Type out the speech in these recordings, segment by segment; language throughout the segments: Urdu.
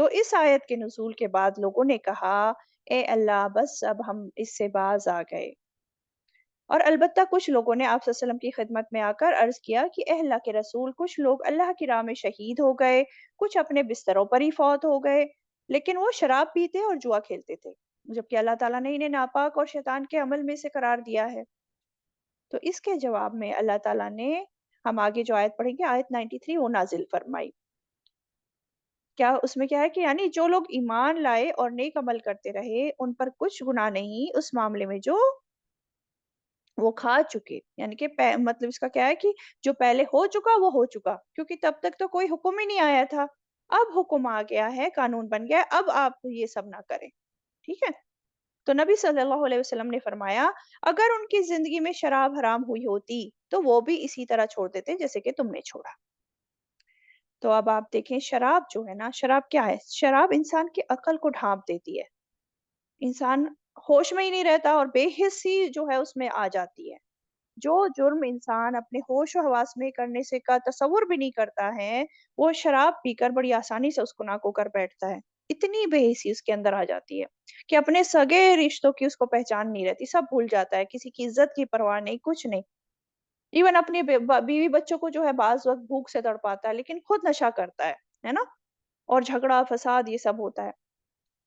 تو اس آیت کے نزول کے بعد لوگوں نے کہا اے اللہ بس اب ہم اس سے باز آ گئے، اور البتہ کچھ لوگوں نے آپ صلی اللہ علیہ وسلم کی خدمت میں آ کر عرض کیا کہ اے اللہ کے رسول، کچھ لوگ اللہ کی راہ میں شہید ہو گئے، کچھ اپنے بستروں پر ہی فوت ہو گئے، لیکن وہ شراب پیتے اور جوا کھیلتے تھے، جبکہ اللہ تعالیٰ نے انہیں ناپاک اور شیطان کے عمل میں سے قرار دیا ہے۔ تو اس کے جواب میں اللہ تعالیٰ نے، ہم آگے جو آیت پڑھیں گے، آیت 93 وہ نازل فرمائی۔ کیا اس میں کیا ہے کہ یعنی جو لوگ ایمان لائے اور نیک عمل کرتے رہے ان پر کچھ گناہ نہیں اس معاملے میں جو وہ کھا چکے، یعنی کہ مطلب اس کا کیا ہے کہ جو پہلے ہو چکا وہ ہو چکا، کیونکہ تب تک تو کوئی حکم ہی نہیں آیا تھا، اب حکم آ گیا ہے، قانون بن گیا ہے، اب آپ یہ سب نہ کریں، ٹھیک ہے؟ تو نبی صلی اللہ علیہ وسلم نے فرمایا اگر ان کی زندگی میں شراب حرام ہوئی ہوتی تو وہ بھی اسی طرح چھوڑ دیتے جیسے کہ تم نے چھوڑا۔ تو اب آپ دیکھیں شراب جو ہے نا، شراب کیا ہے؟ شراب انسان کی عقل کو ڈھانپ دیتی ہے، انسان ہوش میں ہی نہیں رہتا اور بے حسی جو ہے اس میں آ جاتی ہے۔ جو جرم انسان اپنے ہوش و حواس میں کرنے سے کا تصور بھی نہیں کرتا ہے، وہ شراب پی کر بڑی آسانی سے اس گناہ کو کر بیٹھتا ہے۔ اتنی بے حسی اس کے اندر آ جاتی ہے کہ اپنے سگے رشتوں کی اس کو پہچان نہیں رہتی، سب بھول جاتا ہے، کسی کی عزت کی پرواہ نہیں، کچھ نہیں۔ ایون اپنی بیوی بچوں کو جو ہے بعض وقت بھوک سے تڑپاتا ہے لیکن خود نشہ کرتا ہے نا؟ اور جھگڑا فساد یہ سب ہوتا ہے۔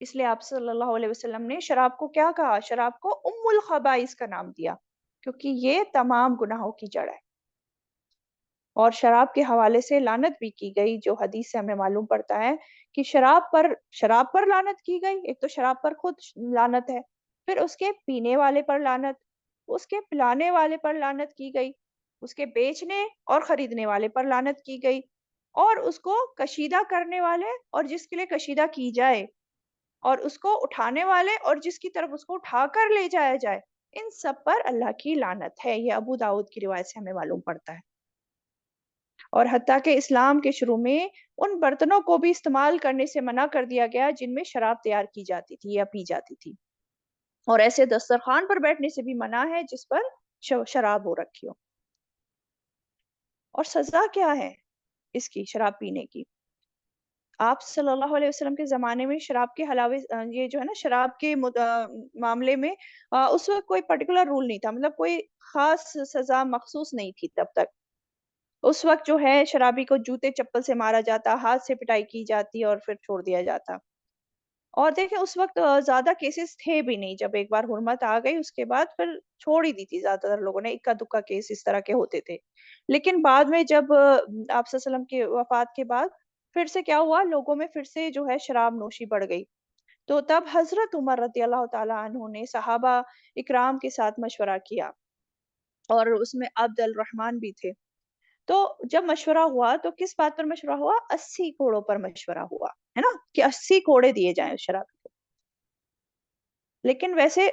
اس لیے آپ صلی اللہ علیہ وسلم نے شراب کو کیا کہا؟ شراب کو ام الخبائث کا نام دیا، کیونکہ یہ تمام گناہوں کی جڑ ہے۔ اور شراب کے حوالے سے لعنت بھی کی گئی، جو حدیث سے ہمیں معلوم پڑتا ہے کہ شراب پر لعنت کی گئی، ایک تو شراب پر خود لعنت ہے، پھر اس کے پینے والے پر لعنت، اس کے پلانے والے پر لعنت کی گئی، اس کے بیچنے اور خریدنے والے پر لعنت کی گئی، اور اس کو کشیدہ کرنے والے اور جس کے لیے کشیدہ کی جائے، اور اس کو اٹھانے والے اور جس کی طرف اس کو اٹھا کر لے جایا جائے، ان سب پر اللہ کی لعنت ہے۔ یہ ابو داؤد کی روایت سے ہمیں معلوم پڑتا ہے۔ اور حتیٰ کہ اسلام کے شروع میں ان برتنوں کو بھی استعمال کرنے سے منع کر دیا گیا جن میں شراب تیار کی جاتی تھی یا پی جاتی تھی، اور ایسے دسترخوان پر بیٹھنے سے بھی منع ہے جس پر شراب ہو رکھی ہو۔ اور سزا کیا ہے اس کی، شراب پینے کی؟ آپ صلی اللہ علیہ وسلم کے زمانے میں شراب کے علاوہ یہ جو ہے نا شراب کے معاملے میں اس وقت کوئی پرٹیکولر رول نہیں تھا، مطلب کوئی خاص سزا مخصوص نہیں تھی تب تک۔ اس وقت جو ہے شرابی کو جوتے چپل سے مارا جاتا، ہاتھ سے پٹائی کی جاتی اور پھر چھوڑ دیا جاتا۔ اور دیکھیں اس وقت زیادہ کیسز تھے بھی نہیں، جب ایک بار حرمت آ گئی اس کے بعد پھر چھوڑ ہی دی تھی زیادہ تر لوگوں نے، اکا دکا کیس اس طرح کے ہوتے تھے۔ لیکن بعد میں جب آپ صلی اللہ علیہ وسلم کی وفات کے بعد پھر سے کیا ہوا، لوگوں میں پھر سے جو ہے شراب نوشی بڑھ گئی۔ تو تب حضرت عمر رضی اللہ تعالیٰ عنہ نے صحابہ اکرام کے ساتھ مشورہ کیا، اور اس میں عبد الرحمن بھی تھے۔ تو جب مشورہ ہوا تو کس بات پر مشورہ ہوا؟ 80 کوڑوں پر مشورہ ہوا، ہے نا، کہ 80 کوڑے دیے جائیں اس شرابی کو۔ لیکن ویسے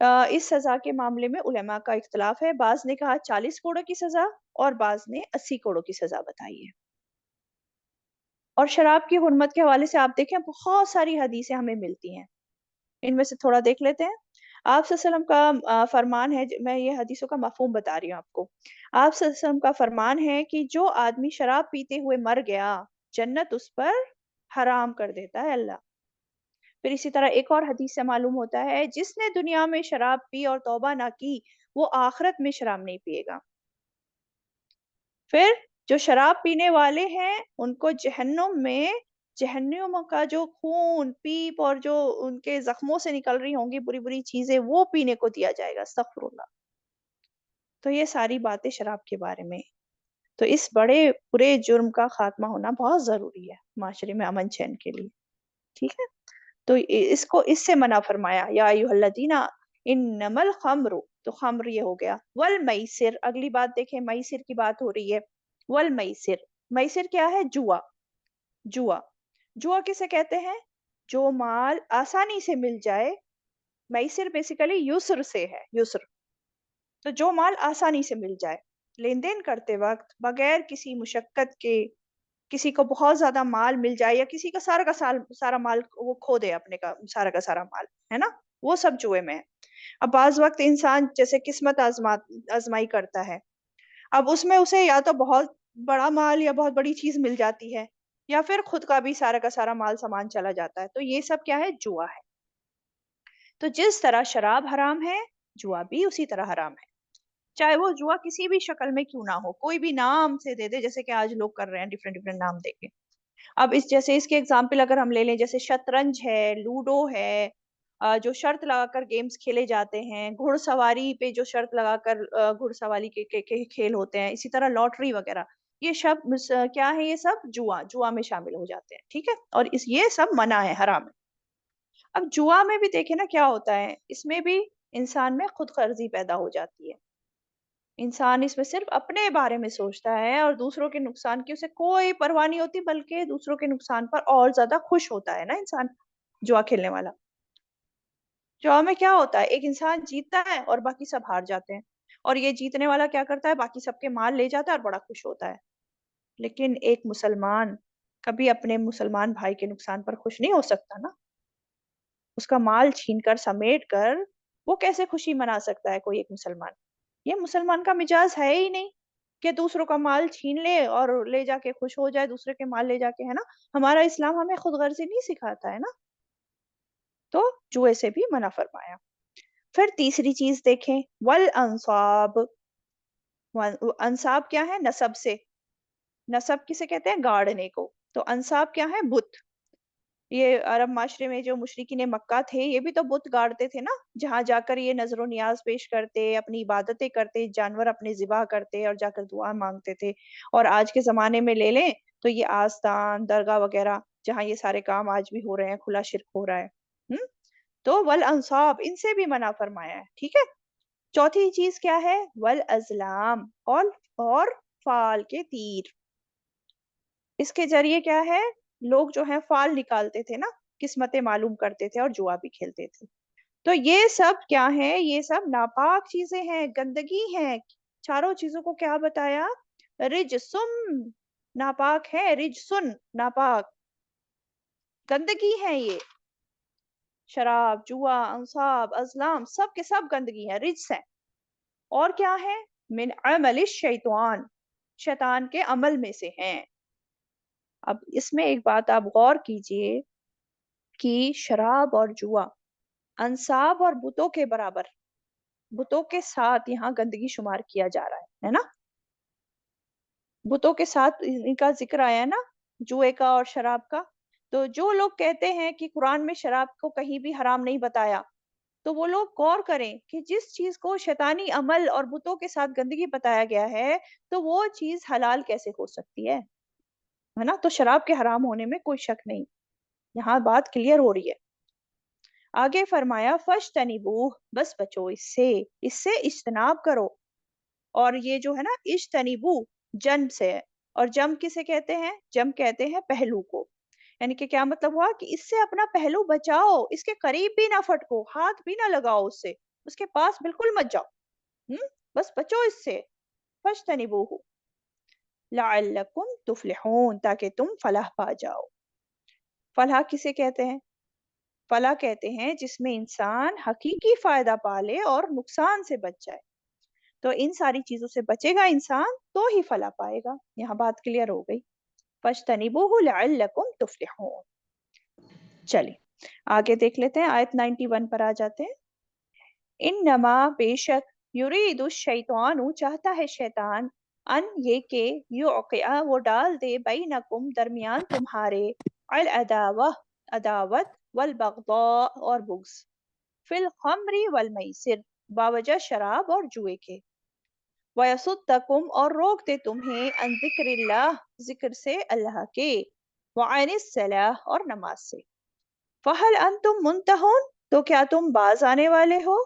اس سزا کے معاملے میں علماء کا اختلاف ہے، بعض نے کہا 40 کوڑوں کی سزا اور بعض نے 80 کوڑوں کی سزا بتائی ہے۔ اور شراب کی حرمت کے حوالے سے آپ دیکھیں بہت ساری حدیثیں ہمیں ملتی ہیں، ان میں سے تھوڑا دیکھ لیتے ہیں۔ آپ صلی اللہ علیہ وسلم کا فرمان ہے، میں یہ حدیثوں کا مفہوم بتا رہی ہوں آپ کو۔ آپ صلی اللہ علیہ وسلم کا فرمان ہے کہ جو آدمی شراب پیتے ہوئے مر گیا، جنت اس پر حرام کر دیتا ہے اللہ۔ پھر اسی طرح ایک اور حدیث سے معلوم ہوتا ہے جس نے دنیا میں شراب پی اور توبہ نہ کی وہ آخرت میں شراب نہیں پیے گا۔ پھر جو شراب پینے والے ہیں ان کو جہنم میں، جہنم کا جو خون پیپ اور جو ان کے زخموں سے نکل رہی ہوں گی بری بری چیزیں وہ پینے کو دیا جائے گا، استغفر اللہ۔ تو یہ ساری باتیں شراب کے بارے میں۔ تو اس بڑے برے جرم کا خاتمہ ہونا بہت ضروری ہے معاشرے میں امن چین کے لیے، ٹھیک ہے؟ تو اس کو اس سے منع فرمایا، یا ایھا الذین انما الخمر، تو خمر یہ ہو گیا، والمیسر، اگلی بات دیکھیں میسر کی بات ہو رہی ہے، والمیسر، میسر کیا ہے؟ جوا، جوا، جوا کسے کہتے ہیں؟ جو مال آسانی سے مل جائے، میسر بیسیکلی یسر سے ہے، یسر، تو جو مال آسانی سے مل جائے، لین دین کرتے وقت بغیر کسی مشقت کے کسی کو بہت زیادہ مال مل جائے، یا کسی کا سارا مال وہ کھو دے، اپنے کا سارا مال، ہے نا، وہ سب جوئے میں ہے۔ اب بعض وقت انسان جیسے قسمت آزمائی کرتا ہے، اب اس میں اسے یا تو بہت بڑا مال یا بہت بڑی چیز مل جاتی ہے، یا پھر خود کا بھی سارا کا سارا مال سامان چلا جاتا ہے. تو یہ سب کیا ہے؟ جوا ہے. تو جس طرح شراب حرام ہے، جوا بھی اسی طرح حرام ہے، چاہے وہ جوا کسی بھی شکل میں کیوں نہ ہو، کوئی بھی نام سے دے دے، جیسے کہ آج لوگ کر رہے ہیں، ڈفرینٹ ڈفرینٹ نام دے کے. اب جیسے اس کے ایگزامپل اگر ہم لے لیں، جیسے شطرنج ہے، لوڈو ہے، جو شرط لگا کر گیمز کھیلے جاتے ہیں، گھڑ سواری پہ جو شرط لگا کر گھڑ سواری کے کھیل ہوتے ہیں، اسی طرح لاٹری وغیرہ، یہ سب کیا ہے؟ یہ سب جوا میں شامل ہو جاتے ہیں. ٹھیک ہے، اور یہ سب منع ہے، حرام ہے. اب جوا میں بھی دیکھیں نا کیا ہوتا ہے، اس میں بھی انسان میں خود غرضی پیدا ہو جاتی ہے. انسان اس میں صرف اپنے بارے میں سوچتا ہے اور دوسروں کے نقصان کی اسے کوئی پرواہ نہیں ہوتی، بلکہ دوسروں کے نقصان پر اور زیادہ خوش ہوتا ہے نا انسان، جوا کھیلنے والا. جوا میں کیا ہوتا ہے؟ ایک انسان جیتتا ہے اور باقی سب ہار جاتے ہیں، اور یہ جیتنے والا کیا کرتا ہے؟ باقی سب کے مال لے جاتا ہے اور بڑا خوش ہوتا ہے. لیکن ایک مسلمان کبھی اپنے مسلمان بھائی کے نقصان پر خوش نہیں ہو سکتا نا. اس کا مال چھین کر سمیٹ کر وہ کیسے خوشی منا سکتا ہے کوئی ایک مسلمان؟ یہ مسلمان کا مزاج ہے ہی نہیں کہ دوسروں کا مال چھین لے اور لے جا کے خوش ہو جائے، دوسرے کے مال لے جا کے، ہے نا. ہمارا اسلام ہمیں خود غرضی نہیں سکھاتا ہے نا. تو جوئے سے بھی منع فرمایا. پھر تیسری چیز دیکھیں، والانصاب. انصاب کیا ہے؟ نسب سے. نسب کسے کہتے ہیں؟ گاڑنے کو. تو انصاب کیا ہے؟ بت. یہ عرب معاشرے میں جو مشرکین مکہ تھے، یہ بھی تو بت گاڑتے تھے نا، جہاں جا کر یہ نظر و نیاز پیش کرتے، اپنی عبادتیں کرتے، جانور اپنے ذبح کرتے اور جا کر دعا مانگتے تھے. اور آج کے زمانے میں لے لیں تو یہ آستان، درگاہ وغیرہ، جہاں یہ سارے کام آج بھی ہو رہے ہیں، کھلا شرک ہو رہا ہے. تو والانصاب، ان سے بھی منع فرمایا ہے. ٹھیک ہے. چوتھی چیز کیا ہے؟ والازلام، اور فال کے تیر. اس کے ذریعے کیا ہے؟ لوگ جو ہیں فال نکالتے تھے نا، قسمتیں معلوم کرتے تھے اور جوا بھی کھیلتے تھے. تو یہ سب کیا ہے؟ یہ سب ناپاک چیزیں ہیں، گندگی ہیں. چاروں چیزوں کو کیا بتایا؟ رجسم، ناپاک ہے. رجسن، ناپاک، گندگی ہے یہ. شراب، جوا، انصاب، ازلام، سب کے سب گندگی ہے، رجس ہے. اور کیا ہے؟ من عمل الشیطان، شیطان کے عمل میں سے ہیں. اب اس میں ایک بات آپ غور کیجئے کہ شراب اور جوا انصاب اور بتوں کے برابر، بتوں کے ساتھ یہاں گندگی شمار کیا جا رہا ہے نا. بتوں کے ساتھ ان کا ذکر آیا ہے نا، جوئے کا اور شراب کا. تو جو لوگ کہتے ہیں کہ قرآن میں شراب کو کہیں بھی حرام نہیں بتایا، تو وہ لوگ غور کریں کہ جس چیز کو شیطانی عمل اور بتوں کے ساتھ گندگی بتایا گیا ہے، تو وہ چیز حلال کیسے ہو سکتی ہے نا. تو شراب کے حرام ہونے میں کوئی شک نہیں، یہاں بات کلیئر ہو رہی ہے. آگے فرمایا فَاجْتَنِبُوهُ، بس بچو اس سے اجتناب کرو. اور یہ جو ہے نا اجتنبو، جنب سے ہے. اور جم کسے کہتے ہیں؟ جم کہتے ہیں پہلو کو. یعنی کہ کیا مطلب ہوا؟ کہ اس سے اپنا پہلو بچاؤ، اس کے قریب بھی نہ پھٹکو، ہاتھ بھی نہ لگاؤ اس سے، اس کے پاس بالکل مت جاؤ. بس بچو اس سے. فَاجْتَنِبُوهُ لَعَلَّكُمْ تُفْلِحُونَ، تاکہ تم فلاح پا جاؤ. فلاح کسے کہتے ہیں؟ فلاح کہتے ہیں جس میں انسان حقیقی فائدہ پالے اور نقصان سے بچ جائے. تو ان ساری چیزوں سے بچے گا انسان تو ہی فلاح پائے گا. یہاں بات کلیئر ہو گئی. فَاجْتَنِبُوهُ لَعَلَّكُمْ تُفْلِحُونَ. چلیے آگے دیکھ لیتے ہیں، آیت 91 پر آ جاتے ہیں. انما، بے شک، یرید الشیطان، چاہتا ہے شیطان، ان یہ کہ یوقع، وہ ڈال دے، بینکم، درمیان تمہارے، العداوہ، عداوت، والبغضاء، اور بغض، فی الخمر والمیسر، باوجہ شراب اور جوئے کے، وَيَصُدَّكُمْ، اور روک دے تمہیں، عن ذکر اللہ، ذکر سے اللہ کے، وعن الصلاۃ، اور نماز سے. فَهَلْ أَنْتُمْ مُنْتَهُونَ، تو کیا تم باز آنے والے ہو؟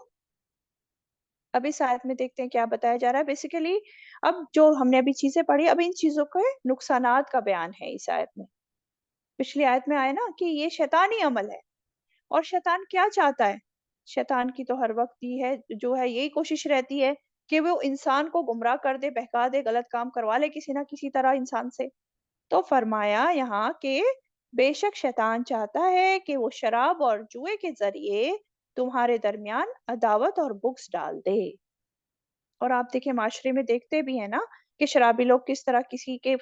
اب اس آیت میں دیکھتے ہیں کیا بتایا جا رہا ہے. بیسیکلی اب جو ہم نے ابھی چیزیں پڑھی، اب ان چیزوں کے نقصانات کا بیان ہے اس آیت میں. پچھلی آیت میں آئے نا کہ یہ شیطانی عمل ہے، اور شیطان کیا چاہتا ہے؟ شیطان کی تو ہر وقت ہی ہے جو ہے یہی کوشش رہتی ہے کہ وہ انسان کو گمراہ کر دے، بہکا دے، غلط کام کروا لے کسی نہ کسی طرح انسان سے. تو فرمایا یہاں کہ بے شک شیطان چاہتا ہے کہ وہ شراب اور جوئے کے ذریعے تمہارے درمیان عداوت اور بغض ڈال دے. اور آپ دیکھیں معاشرے میں دیکھتے بھی ہیں نا کہ شرابی لوگ کس طرح کسی کے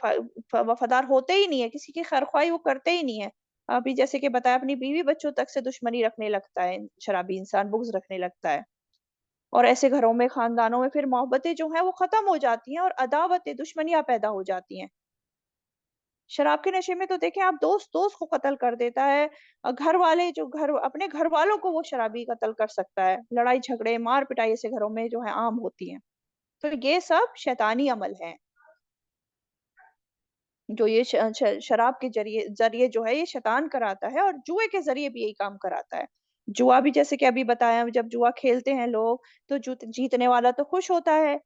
وفادار ہوتے ہی نہیں ہے، کسی کی خیرخواہی وہ کرتے ہی نہیں ہے. ابھی جیسے کہ بتایا اپنی بیوی بچوں تک سے دشمنی رکھنے لگتا ہے شرابی انسان، بغض رکھنے لگتا ہے. اور ایسے گھروں میں، خاندانوں میں پھر محبتیں جو ہیں وہ ختم ہو جاتی ہیں اور عداوتیں، دشمنیاں پیدا ہو جاتی ہیں. شراب کے نشے میں تو دیکھیں آپ، دوست دوست کو قتل کر دیتا ہے. گھر والے جو اپنے گھر والوں کو وہ شرابی قتل کر سکتا ہے. لڑائی جھگڑے، مار پٹائی ایسے گھروں میں جو ہے عام ہوتی ہیں. تو یہ سب شیطانی عمل ہے جو یہ شراب کے ذریعے جو ہے یہ شیطان کراتا ہے، اور جوئے کے ذریعے بھی یہی کام کراتا ہے. جوا بھی جیسے کہ ابھی بتایا، جب جوا کھیلتے ہیں لوگ تو جیتنے والا تو خوش ہوتا ہے،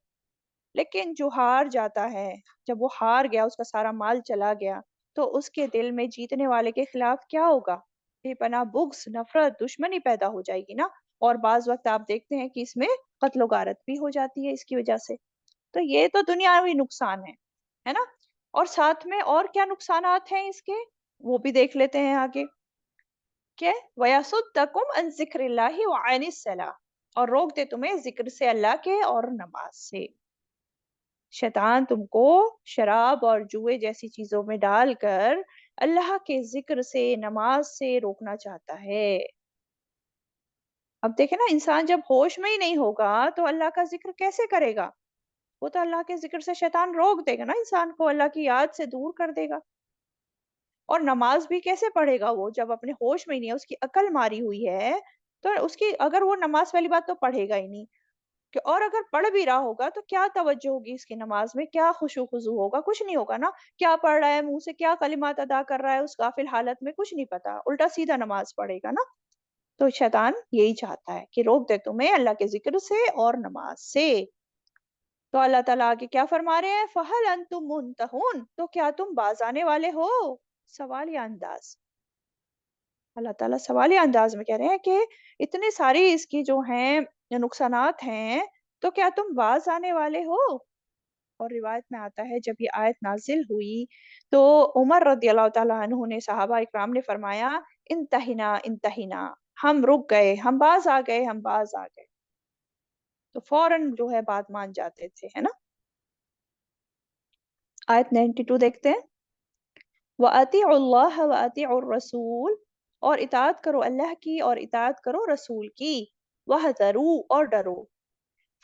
لیکن جو ہار جاتا ہے، جب وہ ہار گیا، اس کا سارا مال چلا گیا، تو اس کے دل میں جیتنے والے کے خلاف کیا ہوگا؟ بے پناہ بغض، نفرت، دشمنی پیدا ہو جائے گی نا. اور بعض وقت آپ دیکھتے ہیں کہ اس میں قتل و غارت بھی ہو جاتی ہے اس کی وجہ سے. تو یہ تو دنیاوی نقصان ہے نا. اور ساتھ میں اور کیا نقصانات ہیں اس کے، وہ بھی دیکھ لیتے ہیں آگے کہ وَيَصُدَّكُمْ عَنْ ذِكْرِ اللَّهِ وَعَنِ الصَّلَاةِ، اور روک دے تمہیں ذکر سے اللہ کے اور نماز سے. شیطان تم کو شراب اور جوئے جیسی چیزوں میں ڈال کر اللہ کے ذکر سے، نماز سے روکنا چاہتا ہے. اب دیکھیں نا، انسان جب ہوش میں ہی نہیں ہوگا تو اللہ کا ذکر کیسے کرے گا؟ وہ تو اللہ کے ذکر سے شیطان روک دے گا نا، انسان کو اللہ کی یاد سے دور کر دے گا. اور نماز بھی کیسے پڑھے گا وہ جب اپنے ہوش میں ہی نہیں ہے، اس کی عقل ماری ہوئی ہے. تو اس کی اگر وہ نماز والی بات تو پڑھے گا ہی نہیں. اور اگر پڑھ بھی رہا ہوگا تو کیا توجہ ہوگی اس کی نماز میں، کیا خشوع خضوع ہوگا؟ کچھ نہیں ہوگا نا. کیا پڑھ رہا ہے، منہ سے کیا کلمات ادا کر رہا ہے اس غافل حالت میں، کچھ نہیں پتا، الٹا سیدھا نماز پڑھے گا نا. تو شیطان یہی چاہتا ہے کہ روک دے تمہیں اللہ کے ذکر سے اور نماز سے. تو اللہ تعالیٰ آگے کیا فرما رہے ہیں؟ فَهَلْ أَنْتُمْ مُنْتَهُونَ، تو کیا تم باز آنے والے ہو؟ سوالیہ انداز. اللہ تعالیٰ سوالیہ انداز میں کہہ رہے ہیں کہ اتنے ساری اس کی جو ہیں نقصانات ہیں، تو کیا تم باز آنے والے ہو؟ اور روایت میں آتا ہے جب یہ آیت نازل ہوئی تو عمر رضی اللہ تعالیٰ عنہ نے، صحابہ اکرام نے فرمایا انتہینا انتہینا، ہم رک گئے، ہم باز آ گئے، ہم باز آ گئے. تو فوراً جو ہے بات مان جاتے تھے، ہے نا. آیت 92 دیکھتے ہیں. وَأَطِيعُوا اللَّهَ وَأَطِيعُوا الرَّسُولَ، اور اطاعت کرو اللہ کی اور اطاعت کرو رسول کی. وَاحْذَرُوا، اور ڈرو.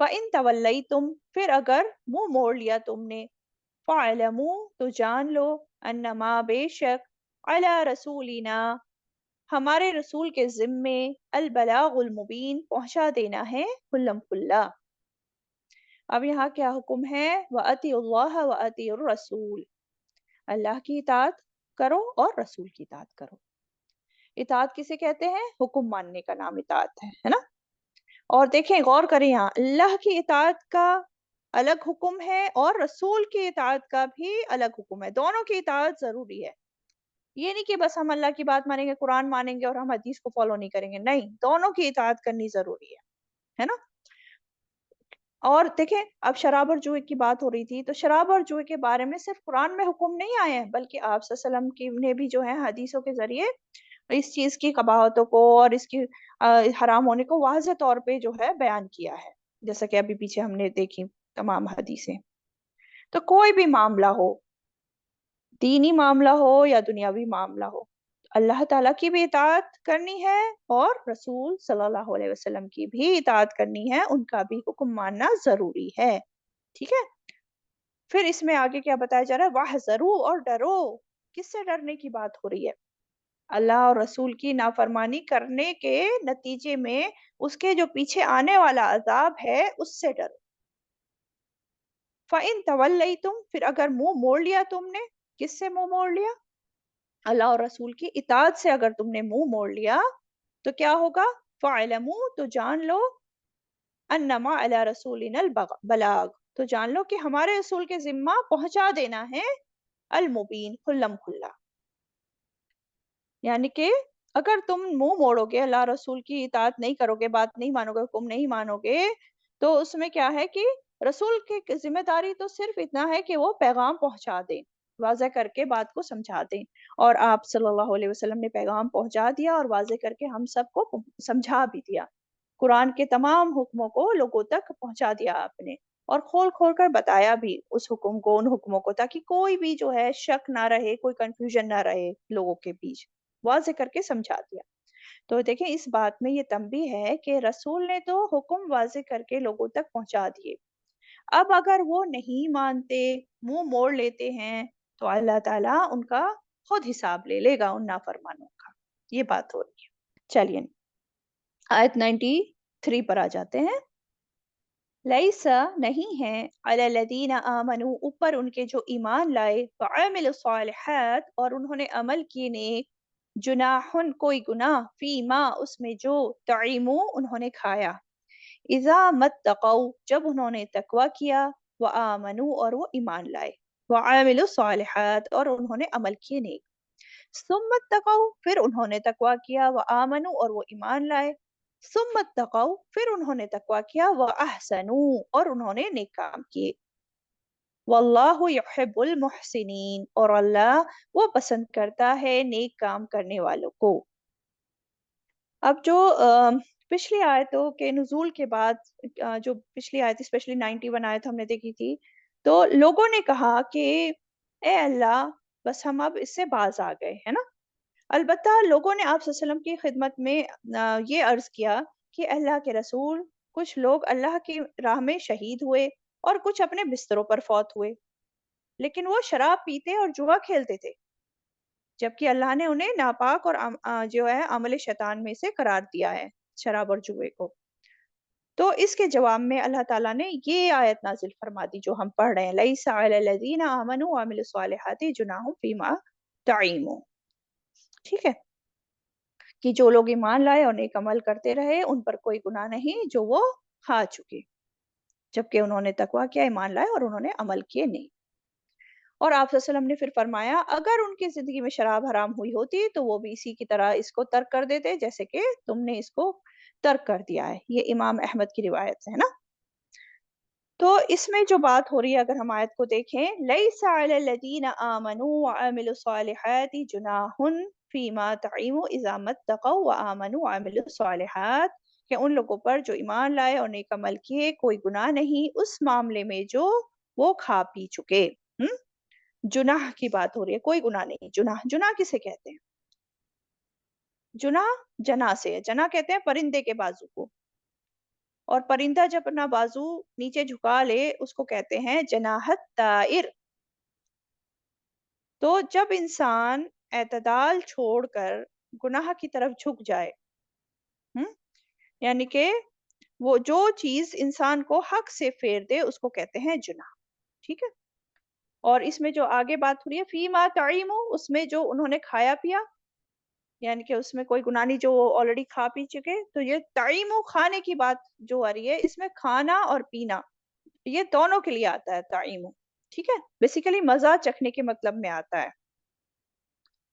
فَإِن تَوَلَّيْتُمْ، پھر اگر منہ موڑ لیا تم نے. فَاعْلَمُوا، تو جان لو. أَنَّمَا، بے شک. عَلَى رَسُولِنَا، ہمارے رسول کے ذمے. البلاغ المبین، پہنچا دینا ہے کھلم کھلا. اب یہاں کیا حکم ہے؟ وَأَطِيعُوا اللَّهَ وَأَطِيعُوا الرَّسُولَ، اللہ کی اطاعت کرو اور رسول کی اطاعت کرو. اطاعت کسے کہتے ہیں؟ حکم ماننے کا نام اطاعت ہے نا. اور دیکھیں، غور کریں، یہاں اللہ کی اطاعت کا الگ حکم ہے اور رسول کی اطاعت کا بھی الگ حکم ہے. دونوں کی اطاعت ضروری ہے. یہ نہیں کہ بس ہم اللہ کی بات مانیں گے، قرآن مانیں گے اور ہم حدیث کو فالو نہیں کریں گے. نہیں، دونوں کی اطاعت کرنی ضروری ہے نا. اور دیکھیں، اب شراب اور جوئے کی بات ہو رہی تھی، تو شراب اور جوئے کے بارے میں صرف قرآن میں حکم نہیں آئے ہیں، بلکہ آپ صلی اللہ علیہ وسلم نے بھی جو ہے حدیثوں کے ذریعے اس چیز کی قباحتوں کو اور اس کی حرام ہونے کو واضح طور پہ جو ہے بیان کیا ہے، جیسا کہ ابھی پیچھے ہم نے دیکھی تمام حدیثیں. تو کوئی بھی معاملہ ہو، دینی معاملہ ہو یا دنیاوی معاملہ ہو، اللہ تعالیٰ کی بھی اطاعت کرنی ہے اور رسول صلی اللہ علیہ وسلم کی بھی اطاعت کرنی ہے، ان کا بھی حکم ماننا ضروری ہے. ٹھیک ہے. پھر اس میں آگے کیا بتایا جا رہا ہے؟ وَاحْذَرُوا، اور ڈرو. کس سے ڈرنے کی بات ہو رہی ہے؟ اللہ اور رسول کی نافرمانی کرنے کے نتیجے میں اس کے جو پیچھے آنے والا عذاب ہے، اس سے ڈرو. فَإِن تَوَلَّيْتُمْ، پھر اگر منہ موڑ لیا تم نے. کس سے منہ موڑ لیا؟ اللہ اور رسول کی اطاعت سے اگر تم نے منہ موڑ لیا تو کیا ہوگا؟ فَاعْلَمُوا، تو جان لو. أَنَّمَا عَلَى رَسُولِنَا الْبَلَاغُ، تو جان لو کہ ہمارے رسول کے ذمہ پہنچا دینا ہے. المبین، کھلم کھلا. یعنی کہ اگر تم منہ موڑو گے، اللہ رسول کی اطاعت نہیں کرو گے، بات نہیں مانو گے، حکم نہیں مانو گے، تو اس میں کیا ہے کہ رسول کی ذمہ داری تو صرف اتنا ہے کہ وہ پیغام پہنچا دیں، واضح کر کے بات کو سمجھا دیں. اور آپ صلی اللہ علیہ وسلم نے پیغام پہنچا دیا اور واضح کر کے ہم سب کو سمجھا بھی دیا. قرآن کے تمام حکموں کو لوگوں تک پہنچا دیا آپ نے. اور کھول کھول کر بتایا بھی اس حکم کو، ان حکموں کو، تاکہ کوئی بھی جو ہے شک نہ رہے، کوئی کنفیوژن نہ رہے لوگوں کے بیچ، واضح کر کے سمجھا دیا۔ تو دیکھیں اس بات میں یہ تنبیہ ہے کہ رسول نے تو حکم واضح کر کے لوگوں تک پہنچا دیے، اب اگر وہ نہیں مانتے، منہ موڑ لیتے ہیں، تو اللہ تعالیٰ ان کا خود حساب لے لے گا ان نافرمانوں کا۔ یہ بات ہو رہی ہے۔ چلیے آیت 93 پر آ جاتے ہیں۔ لیسا نہیں ہے علی الذین آمنوا اوپر ان کے جو ایمان لائے، وعملوا الصالحات اور انہوں نے عمل کیے نیک، جناحن کوئی گناہ، فیما اس میں جو، تعیموا انہوں نے کھایا، اذا متقوا جب انہوں نے تقوی کیا، وآمنوا اور وہ ایمان لائے، وعملوا الصالحات اور انہوں نے عمل کیے نیک، ثم اتقوا پھر انہوں نے تقوی کیا، وآمنوا اور وہ ایمان لائے، ثم اتقوا پھر انہوں نے تقوی کیا، واحسنوا اور انہوں نے نیک کام کیے، واللہ یحب المحسنین اور اللہ وہ پسند کرتا ہے نیک کام کرنے والوں کو۔ اب جو پچھلی آیتوں کے نزول کے بعد جو پچھلی آیت اسپیشلی 91 آیت ہم نے دیکھی تھی، تو لوگوں نے کہا کہ اے اللہ بس ہم اب اس سے باز آ گئے ہے نا۔ البتہ لوگوں نے آپ صلی اللہ علیہ وسلم کی خدمت میں یہ عرض کیا کہ اللہ کے رسول، کچھ لوگ اللہ کی راہ میں شہید ہوئے اور کچھ اپنے بستروں پر فوت ہوئے، لیکن وہ شراب پیتے اور جوا کھیلتے تھے، جبکہ اللہ نے انہیں ناپاک اور جو ہے عمل شیطان میں سے قرار دیا ہے، شراب اور جوے کو۔ تو اس کے جواب میں اللہ تعالیٰ نے یہ آیت نازل فرما دی جو ہم پڑھ رہے ہیں، لیس علی الذین آمنوا وعملوا الصالحات جناح فیما تعیموا، ٹھیک ہے، کہ جو لوگ ایمان لائے اور نیک عمل کرتے رہے ان پر کوئی گناہ نہیں جو وہ کھا چکے، جبکہ انہوں نے تقوی کیا، ایمان لائے اور انہوں نے عمل کیے نہیں۔ اور آپ صلی اللہ علیہ وسلم نے پھر فرمایا اگر ان کی زندگی میں شراب حرام ہوئی ہوتی تو وہ بھی اسی کی طرح اس کو ترک کر دیتے جیسے کہ تم نے اس کو ترک کر دیا ہے۔ یہ امام احمد کی روایت ہے نا۔ تو اس میں جو بات ہو رہی ہے اگر ہم آیت کو دیکھیں، لیس علی الذین آمنوا وعملوا الصالحات جناح فیما تعیموا اذا متقوا وآمنوا وعملوا الصالحات، کہ ان لوگوں پر جو ایمان لائے اور نیک عمل کیے کوئی گناہ نہیں اس معاملے میں جو وہ کھا پی چکے۔ جناح کی بات ہو رہی ہے، کوئی گناہ نہیں۔ جناح، جناح کسے کہتے ہیں؟ جناح جنا سے ہے، جنا کہتے ہیں پرندے کے بازو کو، اور پرندہ جب اپنا بازو نیچے جھکا لے اس کو کہتے ہیں جناحت طائر۔ تو جب انسان اعتدال چھوڑ کر گناہ کی طرف جھک جائے، یعنی کہ وہ جو چیز انسان کو حق سے پھیر دے اس کو کہتے ہیں جناح، ٹھیک ہے۔ اور اس میں جو آگے بات ہو رہی ہے فیما تعیموا، اس میں جو انہوں نے کھایا پیا، یعنی کہ اس میں کوئی گناہ نہیں جو آلریڈی کھا پی چکے، تو یہ تعیموا کھانے کی بات جو آ رہی ہے اس میں کھانا اور پینا یہ دونوں کے لیے آتا ہے تعیموا، ٹھیک ہے، بیسیکلی مزہ چکھنے کے مطلب میں آتا ہے۔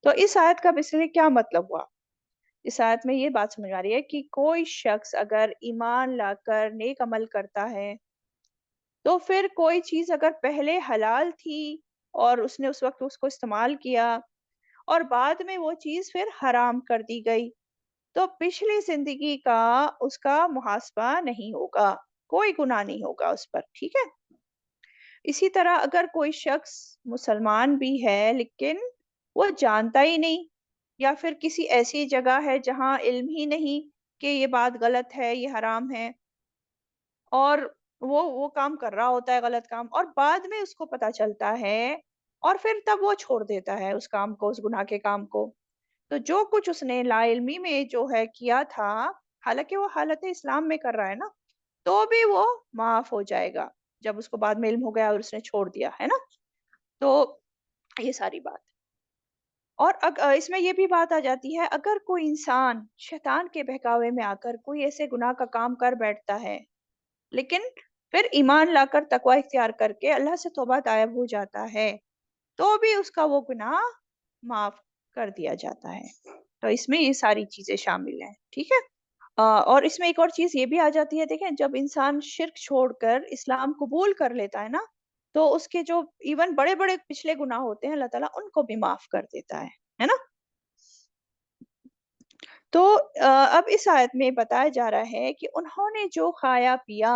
تو اس آیت کا بیسیکلی کیا مطلب ہوا؟ اس آیت میں یہ بات سمجھ آ رہی ہے کہ کوئی شخص اگر ایمان لا کر نیک عمل کرتا ہے تو پھر کوئی چیز اگر پہلے حلال تھی اور اس نے اس وقت اس کو استعمال کیا اور بعد میں وہ چیز پھر حرام کر دی گئی تو پچھلی زندگی کا اس کا محاسبہ نہیں ہوگا، کوئی گناہ نہیں ہوگا اس پر، ٹھیک ہے۔ اسی طرح اگر کوئی شخص مسلمان بھی ہے لیکن وہ جانتا ہی نہیں، یا پھر کسی ایسی جگہ ہے جہاں علم ہی نہیں کہ یہ بات غلط ہے، یہ حرام ہے، اور وہ کام کر رہا ہوتا ہے غلط کام، اور بعد میں اس کو پتا چلتا ہے اور پھر تب وہ چھوڑ دیتا ہے اس کام کو، اس گناہ کے کام کو، تو جو کچھ اس نے لا علمی میں جو ہے کیا تھا، حالانکہ وہ حالت اسلام میں کر رہا ہے نا، تو بھی وہ معاف ہو جائے گا جب اس کو بعد میں علم ہو گیا اور اس نے چھوڑ دیا ہے نا۔ تو یہ ساری بات، اور اس میں یہ بھی بات آ جاتی ہے اگر کوئی انسان شیطان کے بہکاوے میں آ کر کوئی ایسے گناہ کا کام کر بیٹھتا ہے لیکن پھر ایمان لا کر تقوی اختیار کر کے اللہ سے توبہ طائب ہو جاتا ہے تو بھی اس کا وہ گناہ معاف کر دیا جاتا ہے۔ تو اس میں یہ ساری چیزیں شامل ہیں، ٹھیک ہے۔ اور اس میں ایک اور چیز یہ بھی آ جاتی ہے، دیکھیں جب انسان شرک چھوڑ کر اسلام قبول کر لیتا ہے نا تو اس کے جو ایون بڑے بڑے پچھلے گناہ ہوتے ہیں اللہ تعالیٰ ان کو بھی معاف کر دیتا ہے نا۔ تو اب اس آیت میں بتایا جا رہا ہے کہ انہوں نے جو کھایا پیا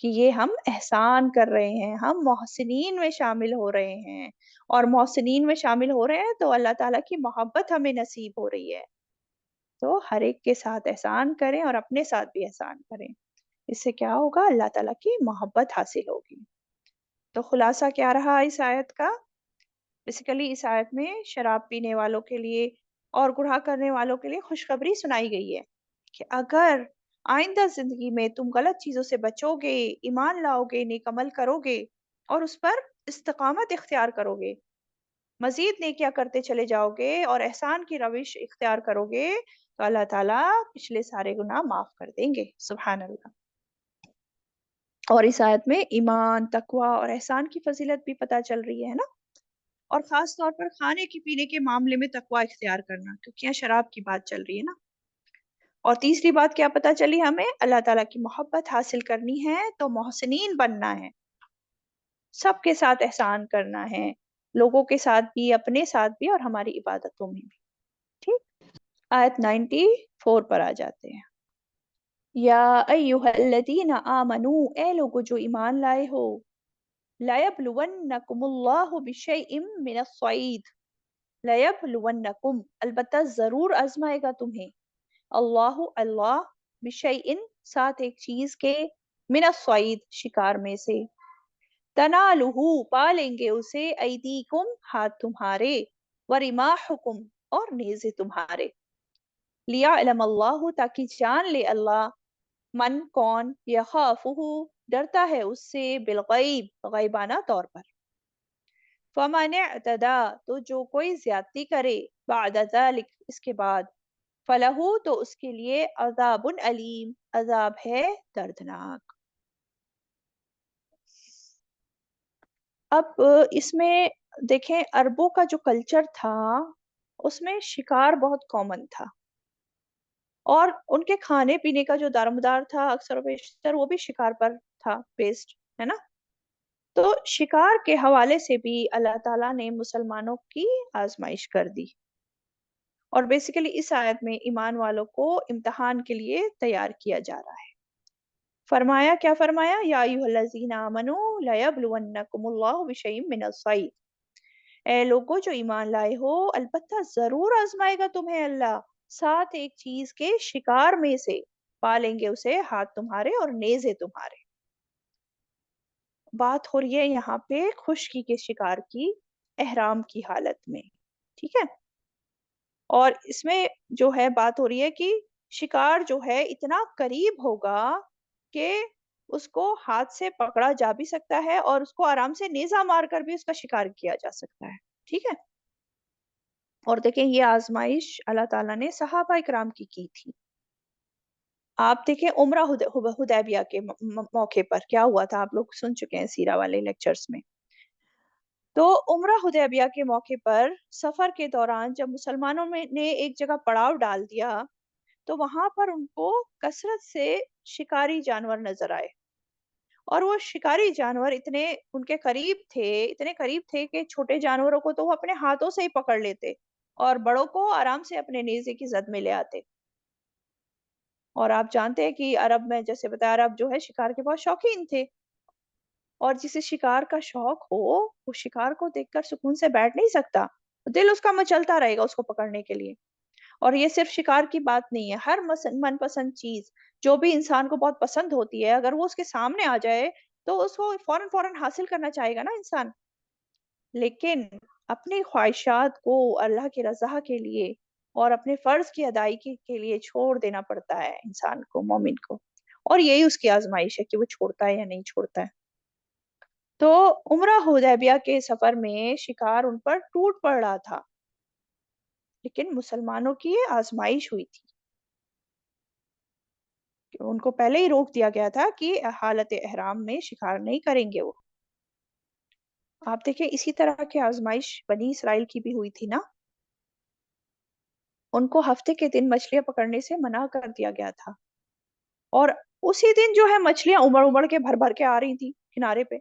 کہ یہ ہم احسان کر رہے ہیں، ہم محسنین میں شامل ہو رہے ہیں، اور محسنین میں شامل ہو رہے ہیں تو اللہ تعالیٰ کی محبت ہمیں نصیب ہو رہی ہے۔ تو ہر ایک کے ساتھ احسان کریں اور اپنے ساتھ بھی احسان کریں، اس سے کیا ہوگا؟ اللہ تعالیٰ کی محبت حاصل ہوگی۔ تو خلاصہ کیا رہا اس آیت کا؟ بیسیکلی اس آیت میں شراب پینے والوں کے لیے اور گناہ کرنے والوں کے لیے خوشخبری سنائی گئی ہے کہ اگر آئندہ زندگی میں تم غلط چیزوں سے بچو گے، ایمان لاؤ گے، نیک عمل کرو گے اور اس پر استقامت اختیار کرو گے، مزید نیکیاں کرتے چلے جاؤ گے اور احسان کی روش اختیار کرو گے، تو اللہ تعالیٰ پچھلے سارے گناہ معاف کر دیں گے۔ سبحان اللہ۔ اور اس آیت میں ایمان، تقوی اور احسان کی فضیلت بھی پتہ چل رہی ہے نا، اور خاص طور پر کھانے کی پینے کے معاملے میں تقوی اختیار کرنا، کیونکہ یہاں شراب کی بات چل رہی ہے نا۔ اور تیسری بات کیا پتہ چلی ہمیں؟ اللہ تعالیٰ کی محبت حاصل کرنی ہے تو محسنین بننا ہے، سب کے ساتھ احسان کرنا ہے، لوگوں کے ساتھ بھی، اپنے ساتھ بھی، اور ہماری عبادتوں میں بھی۔ ٹھیک، آیت 94 پر آ جاتے ہیں۔ یا ایہا الذین آمنو، اے لوگو جو ایمان لائے ہو، لَيَبْلُوَنَّكُمُ اللَّهُ بِشَيْءٍ مِّنَ الصَّيْدِ، لَيَبْلُوَنَّكُمْ، البتہ ضرور آزمائے گا تمہیں، اللہ بِشَيْءٍ، ساتھ ایک چیز کے، من الصَّيْد، شکار میں سے، تنالہ، پا لیں گے اسے، ایدیکم، ہاتھ تمہارے، ورماحکم، اور نیزے تمہارے، لیعلم اللہ، تاکہ جان لے اللہ، من، کون، یخافہ، ڈرتا ہے اس سے، بالغیب، غیبانہ طور پر، فمن اعتدی، تو جو کوئی زیادتی کرے، بعد ذلک، اس کے بعد، فلہو، تو اس کے لیے، عذاب علیم، عذاب ہے دردناک۔ اب اس میں دیکھیں عربوں کا جو کلچر تھا اس میں شکار بہت کامن تھا، اور ان کے کھانے پینے کا جو دارمدار تھا اکثر و بیشتر وہ بھی شکار پر تھا بیسڈ، ہے نا۔ تو شکار کے حوالے سے بھی اللہ تعالیٰ نے مسلمانوں کی آزمائش کر دی، اور بیسیکلی اس آیت میں ایمان والوں کو امتحان کے لیے تیار کیا جا رہا ہے۔ فرمایا، کیا فرمایا؟ یا ایھا الذین آمنوا لیبلونکم اللہ بشیء من الصید، اے لوگو جو ایمان لائے ہو، البتہ ضرور آزمائے گا تمہیں اللہ، ساتھ ایک چیز کے، شکار میں سے، پالیں گے اسے، ہاتھ تمہارے اور نیزے تمہارے۔ بات ہو رہی ہے یہاں پہ خشکی کے شکار کی، احرام کی حالت میں، ٹھیک ہے۔ اور اس میں جو ہے بات ہو رہی ہے کہ شکار جو ہے اتنا قریب ہوگا کہ اس کو ہاتھ سے پکڑا جا بھی سکتا ہے، اور اس کو آرام سے نیزہ مار کر بھی اس کا شکار کیا جا سکتا ہے، ٹھیک ہے۔ اور دیکھیں یہ آزمائش اللہ تعالیٰ نے صحابہ اکرام کی تھی۔ آپ دیکھیں عمرہ حدیبیہ کے موقع پر کیا ہوا تھا، آپ لوگ سن چکے ہیں سیرہ والے لیکچرز میں۔ تو عمرہ حدیبیہ کے موقع پر سفر کے دوران جب مسلمانوں نے ایک جگہ پڑاؤ ڈال دیا تو وہاں پر ان کو کثرت سے شکاری جانور نظر آئے، اور وہ شکاری جانور اتنے ان کے قریب تھے، اتنے قریب تھے کہ چھوٹے جانوروں کو تو وہ اپنے ہاتھوں سے ہی پکڑ لیتے، اور بڑوں کو آرام سے اپنے نیزے کی زد میں لے آتے۔ اور آپ جانتے ہیں کہ عرب میں، جیسے بتایا، عرب جو ہے شکار کے بہت شوقین تھے، اور جسے شکار کا شوق ہو وہ شکار کو دیکھ کر سکون سے بیٹھ نہیں سکتا، دل اس کا مچلتا رہے گا اس کو پکڑنے کے لیے۔ اور یہ صرف شکار کی بات نہیں ہے، ہر من پسند چیز جو بھی انسان کو بہت پسند ہوتی ہے، اگر وہ اس کے سامنے آ جائے تو اس کو فوراً فوراً حاصل کرنا چاہے گا نا انسان۔ لیکن اپنی خواہشات کو اللہ کی رضا کے لیے اور اپنے فرض کی ادائیگی کے لیے چھوڑ دینا پڑتا ہے انسان کو، مومن کو، اور یہی اس کی آزمائش ہے کہ وہ چھوڑتا ہے یا نہیں چھوڑتا ہے۔ تو عمرہ حدیبیہ کے سفر میں شکار ان پر ٹوٹ پڑ رہا تھا، لیکن مسلمانوں کی یہ آزمائش ہوئی تھی کہ ان کو پہلے ہی روک دیا گیا تھا کہ حالت احرام میں شکار نہیں کریں گے وہ۔ آپ دیکھیں اسی طرح کی آزمائش بنی اسرائیل کی بھی ہوئی تھی نا، ان کو ہفتے کے دن مچھلیاں پکڑنے سے منع کر دیا گیا تھا، اور اسی دن جو ہے مچھلیاں امڑ امڑ کے بھر بھر کے آ رہی تھی کنارے پہ۔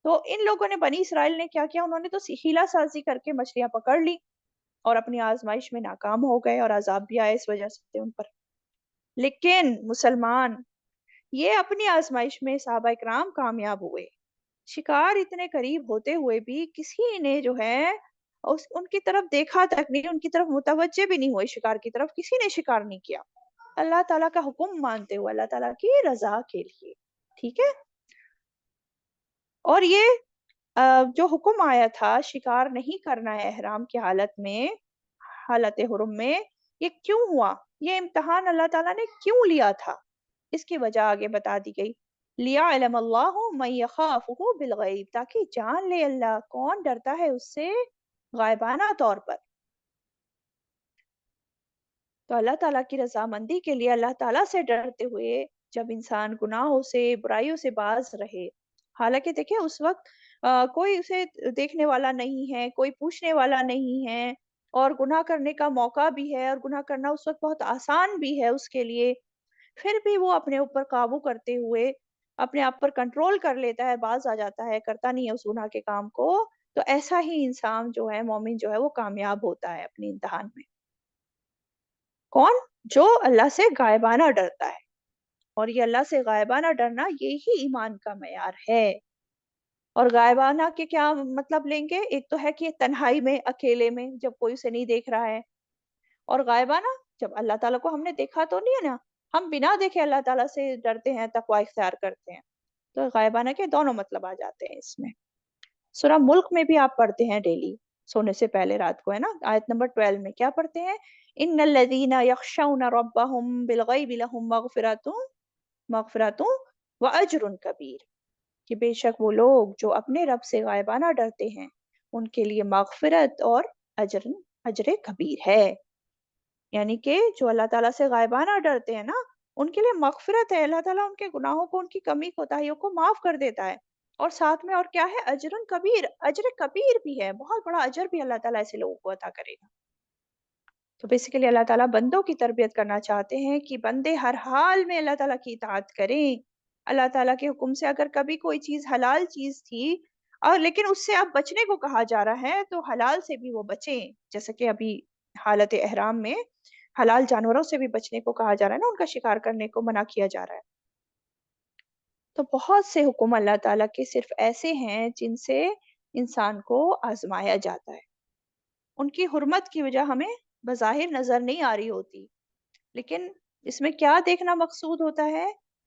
تو ان لوگوں نے، بنی اسرائیل نے کیا کیا، انہوں نے تو ہیلا سازی کر کے مچھلیاں پکڑ لی، اور اپنی آزمائش میں ناکام ہو گئے، اور عذاب بھی آئے اس وجہ سے ان پر۔ لیکن مسلمان یہ اپنی آزمائش میں صحابہ کرام کامیاب ہوئے، شکار اتنے قریب ہوتے ہوئے بھی کسی نے جو ہے ان کی طرف دیکھا تک نہیں، ان کی طرف متوجہ بھی نہیں ہوئے، شکار کی طرف کسی نے شکار نہیں کیا، اللہ تعالیٰ کا حکم مانتے ہوئے، اللہ تعالیٰ کی رضا کے لیے، ٹھیک ہے۔ اور یہ جو حکم آیا تھا شکار نہیں کرنا ہے احرام کی حالت میں، حالت حرم میں، یہ کیوں ہوا؟ یہ امتحان اللہ تعالیٰ نے کیوں لیا تھا؟ اس کی وجہ آگے بتا دی گئی، لِيَعْلَمَ اللَّهُ مَن يَخَافُهُ بِالْغَيْبِ، تاکہ جان لے اللہ کون ڈرتا ہے اس سے غائبانہ طور پر۔ تو اللہ تعالیٰ کی رضامندی کے لیے اللہ تعالیٰ سے ڈرتے ہوئے جب انسان گناہوں سے برائیوں سے باز رہے، حالانکہ دیکھیں اس وقت کوئی اسے دیکھنے والا نہیں ہے، کوئی پوچھنے والا نہیں ہے، اور گناہ کرنے کا موقع بھی ہے، اور گناہ کرنا اس وقت بہت آسان بھی ہے اس کے لیے، پھر بھی وہ اپنے اوپر قابو کرتے ہوئے اپنے آپ پر کنٹرول کر لیتا ہے، باز آ جاتا ہے، کرتا نہیں ہے اس گناہ کے کام کو، تو ایسا ہی انسان جو ہے مومن جو ہے وہ کامیاب ہوتا ہے اپنے امتحان میں۔ کون؟ جو اللہ سے غائبانہ ڈرتا ہے، اور یہ اللہ سے غائبانہ ڈرنا یہی ایمان کا معیار ہے۔ اور غائبانہ کے کیا مطلب لیں گے؟ ایک تو ہے کہ تنہائی میں، اکیلے میں، جب کوئی اسے نہیں دیکھ رہا ہے، اور غائبانہ جب اللہ تعالیٰ کو ہم نے دیکھا تو نہیں ہے نا، ہم بنا دیکھے اللہ تعالیٰ سے ڈرتے ہیں، تقوی اختیار کرتے ہیں، تو غائبانہ کے دونوں مطلب آ جاتے ہیں اس میں۔ سورہ ملک میں بھی آپ پڑھتے ہیں ڈیلی، سونے سے پہلے رات کو، ہے نا، آیت نمبر 12 میں کیا پڑھتے ہیں؟ ان الذین یخشون ربهم بالغیب لهم مغفرۃ واجر کبیر، کہ بے شک وہ لوگ جو اپنے رب سے غائبانہ ڈرتے ہیں ان کے لیے مغفرت اور اجر اجر کبیر ہے۔ یعنی کہ جو اللہ تعالیٰ سے غائبانہ ڈرتے ہیں نا، ان کے لیے مغفرت ہے، اللہ تعالیٰ ان کے گناہوں کو، ان کی کمی کوتاہیوں کو معاف کر دیتا ہے، اور ساتھ میں اور کیا ہے؟ اجر کبیر، اجر کبیر بھی ہے، بہت بڑا اجر بھی اللہ تعالیٰ ایسے لوگوں کو عطا کرے گا۔ تو بیسیکلی اللہ تعالیٰ بندوں کی تربیت کرنا چاہتے ہیں کہ بندے ہر حال میں اللہ تعالیٰ کی اطاعت کریں، اللہ تعالیٰ کے حکم سے اگر کبھی کوئی چیز حلال چیز تھی اور لیکن اس سے اب بچنے کو کہا جا رہا ہے تو حلال سے بھی وہ بچیں، جیسا کہ ابھی حالت احرام میں حلال جانوروں سے بھی بچنے کو کہا جا رہا ہے نا، ان کا شکار کرنے کو منع کیا جا رہا ہے۔ تو بہت سے حکم اللہ تعالیٰ کے صرف ایسے ہیں جن سے انسان کو آزمایا جاتا ہے، ان کی حرمت کی وجہ ہمیں بظاہر نظر نہیں آ رہی ہوتی، لیکن اس میں کیا دیکھنا مقصود ہوتا ہے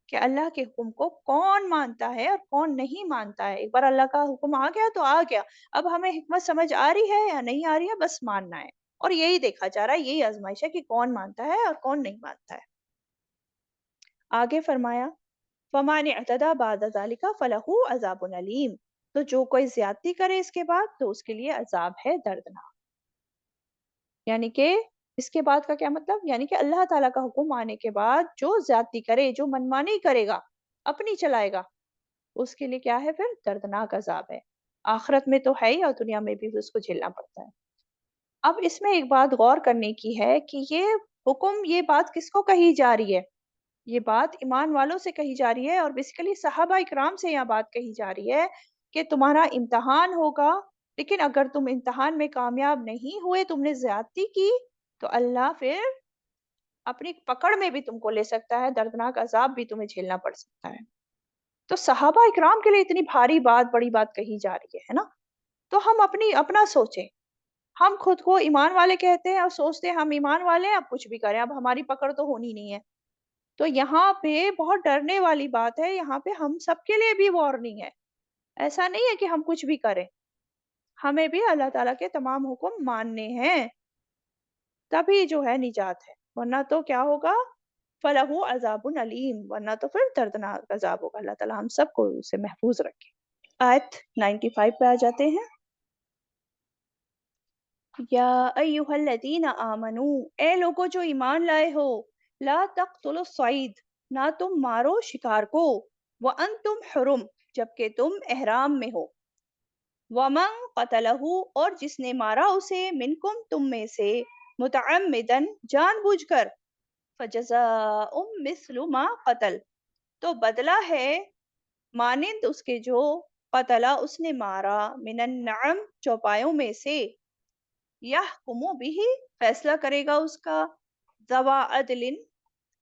کہ اللہ کے حکم کو کون مانتا ہے اور کون نہیں مانتا ہے۔ ایک بار اللہ کا حکم آ گیا تو آ گیا، اب ہمیں حکمت سمجھ آ رہی ہے یا نہیں آ رہی ہے، بس ماننا ہے، اور یہی دیکھا جا رہا ہے، یہی آزمائش ہے کہ کون مانتا ہے اور کون نہیں مانتا ہے۔ آگے فرمایا فَمَنِ اعْتَدَى بَعْدَ ذَلِكَ فَلَهُ عَذَابٌ أَلِيمٌ، تو جو کوئی زیادتی کرے اس کے بعد تو اس کے لیے عذاب ہے دردناک۔ یعنی کہ اس کے بعد کا کیا مطلب؟ یعنی کہ اللہ تعالیٰ کا حکم آنے کے بعد جو زیادتی کرے، جو منمانی کرے گا، اپنی چلائے گا، اس کے لیے کیا ہے؟ پھر دردناک عذاب ہے، آخرت میں تو ہے ہی اور دنیا میں بھی اس کو جھیلنا پڑتا ہے۔ اب اس میں ایک بات غور کرنے کی ہے کہ یہ حکم، یہ بات کس کو کہی جا رہی ہے؟ یہ بات ایمان والوں سے کہی جا رہی ہے، اور بیسیکلی صحابہ اکرام سے یہ بات کہی جا رہی ہے کہ تمہارا امتحان ہوگا، لیکن اگر تم امتحان میں کامیاب نہیں ہوئے، تم نے زیادتی کی، تو اللہ پھر اپنی پکڑ میں بھی تم کو لے سکتا ہے، دردناک عذاب بھی تمہیں جھیلنا پڑ سکتا ہے۔ تو صحابہ اکرام کے لیے اتنی بھاری بات، بڑی بات کہی جا رہی ہے نا، تو ہم اپنا سوچیں، ہم خود کو ایمان والے کہتے ہیں اور سوچتے ہیں ہم ایمان والے ہیں، اب کچھ بھی کریں، اب ہماری پکڑ تو ہونی نہیں ہے۔ تو یہاں پہ بہت ڈرنے والی بات ہے، یہاں پہ ہم سب کے لیے بھی وارننگ ہے، ایسا نہیں ہے کہ ہم کچھ بھی کریں، ہمیں بھی اللہ تعالیٰ کے تمام حکم ماننے ہیں، تبھی جو ہے نجات ہے، ورنہ تو کیا ہوگا؟ فَلَهُ عَذَابٌ أَلِيمٌ، ورنہ تو پھر دردناک عذاب ہوگا۔ اللہ تعالیٰ ہم سب کو اسے محفوظ رکھے۔ آیت 95 پہ آ جاتے ہیں۔ یا ایہا الذین آمنو، اے لوگو جو ایمان لائے ہو، لا تقتلوا الصید، نہ تم مارو شکار کو، وانتم حرم، جبکہ تم احرام میں ہو، ومن قتلہ، اور جس نے مارا اسے، منکم تم میں سے، متعمدن جان بوجھ کر، فجزاء مثل ما قتل، تو بدلہ ہے مانند اس کے جو قتلا اس نے مارا، من النعم چوپایوں میں سے، یحکم بھی فیصلہ کرے گا اس کا، ذوا عدل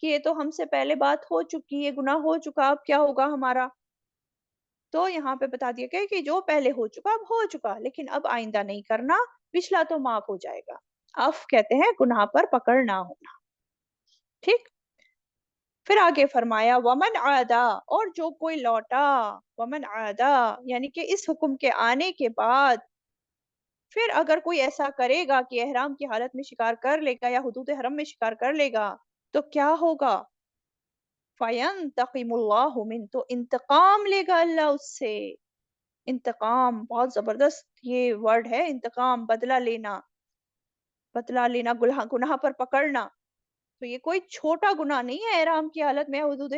کہ یہ تو ہم سے پہلے بات ہو چکی ہے، گناہ ہو چکا، اب کیا ہوگا ہمارا؟ تو یہاں پہ بتا دیا گیا کہ جو پہلے ہو چکا اب ہو چکا، لیکن اب آئندہ نہیں کرنا، پچھلا تو معاف ہو جائے گا۔ عفو کہتے ہیں گناہ پر پکڑ نہ ہونا، ٹھیک۔ پھر آگے فرمایا ومن عادا، اور جو کوئی لوٹا، ومن عادا یعنی کہ اس حکم کے آنے کے بعد پھر اگر کوئی ایسا کرے گا کہ احرام کی حالت میں شکار کر لے گا یا حدود حرم میں شکار کر لے گا تو کیا ہوگا؟ فَيَنْتَقِمُ اللَّهُ مِنْ، تو انتقام لے گا اللہ اس سے۔ انتقام بہت زبردست یہ ورڈ ہے، انتقام، بدلہ لینا، بدلہ لینا، گناہ پر پکڑنا۔ تو یہ کوئی چھوٹا گناہ نہیں ہے احرام کی حالت میں حدود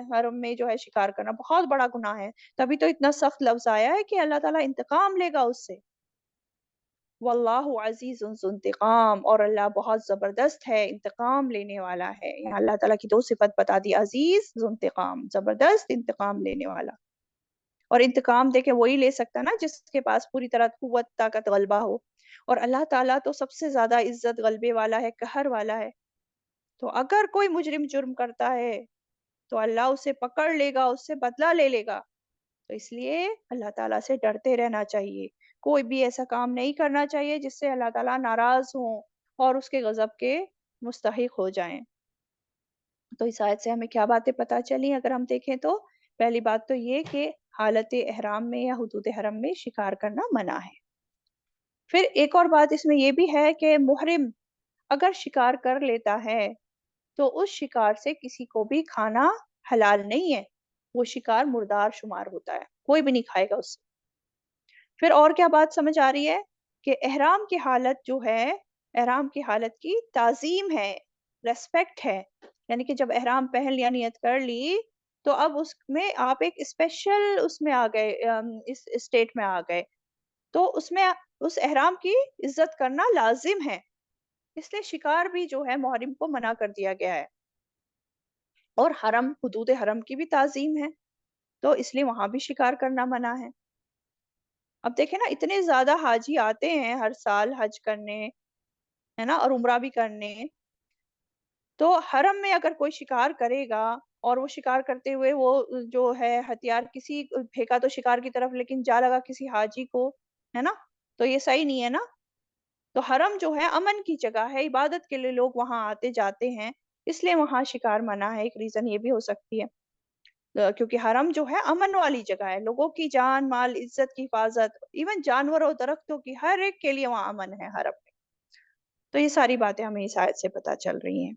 حرم میں جو ہے شکار کرنا، بہت بڑا گناہ ہے، تبھی تو اتنا سخت لفظ آیا ہے کہ اللہ تعالیٰ انتقام لے گا اس سے۔ واللہ عزیز ذو انتقام، اور اللہ بہت زبردست ہے، انتقام لینے والا ہے۔ یہاں اللہ تعالیٰ کی دو صفت بتا دی، عزیز، ذو انتقام، زبردست انتقام لینے والا۔ اور انتقام دیکھیں وہی لے سکتا نا جس کے پاس پوری طرح قوت، طاقت، غلبہ ہو، اور اللہ تعالیٰ تو سب سے زیادہ عزت، غلبے والا ہے، قہر والا ہے۔ تو اگر کوئی مجرم جرم کرتا ہے تو اللہ اسے پکڑ لے گا، اس سے بدلہ لے لے گا۔ تو اس لیے اللہ تعالیٰ سے ڈرتے رہنا چاہیے، کوئی بھی ایسا کام نہیں کرنا چاہیے جس سے اللہ تعالیٰ ناراض ہوں اور اس کے غضب کے مستحق ہو جائیں۔ تو اس آیت سے ہمیں کیا باتیں پتہ چلی اگر ہم دیکھیں تو پہلی بات تو یہ کہ حالت احرام میں یا حدود حرم میں شکار کرنا منع ہے۔ پھر ایک اور بات اس میں یہ بھی ہے کہ محرم اگر شکار کر لیتا ہے تو اس شکار سے کسی کو بھی کھانا حلال نہیں ہے، وہ شکار مردار شمار ہوتا ہے، کوئی بھی نہیں کھائے گا اس سے۔ پھر اور کیا بات سمجھ آ رہی ہے کہ احرام کی حالت جو ہے، احرام کی حالت کی تعظیم ہے، ریسپیکٹ ہے، یعنی کہ جب احرام پہن یا نیت کر لی تو اب اس میں آپ ایک اسپیشل اس میں آ گئے، اس اسٹیٹ میں آ گئے، تو اس میں اس احرام کی عزت کرنا لازم ہے، اس لیے شکار بھی جو ہے محرم کو منع کر دیا گیا ہے۔ اور حرم، حدود حرم کی بھی تعظیم ہے، تو اس لیے وہاں بھی شکار کرنا منع ہے۔ اب دیکھیں نا اتنے زیادہ حاجی آتے ہیں ہر سال حج کرنے، ہے نا، اور عمرہ بھی کرنے، تو حرم میں اگر کوئی شکار کرے گا اور وہ شکار کرتے ہوئے وہ جو ہے ہتھیار کسی پھینکا تو شکار کی طرف لیکن جا لگا کسی حاجی کو، ہے نا، تو یہ صحیح نہیں ہے نا۔ تو حرم جو ہے امن کی جگہ ہے، عبادت کے لیے لوگ وہاں آتے جاتے ہیں، اس لیے وہاں شکار منع ہے۔ ایک ریزن یہ بھی ہو سکتی ہے کیونکہ حرم جو ہے امن والی جگہ ہے، لوگوں کی جان مال عزت کی حفاظت، ایون جانوروں درختوں کی، ہر ایک کے لیے وہاں امن ہے حرم میں۔ تو یہ ساری باتیں ہمیں اس آیت سے پتہ چل رہی ہیں۔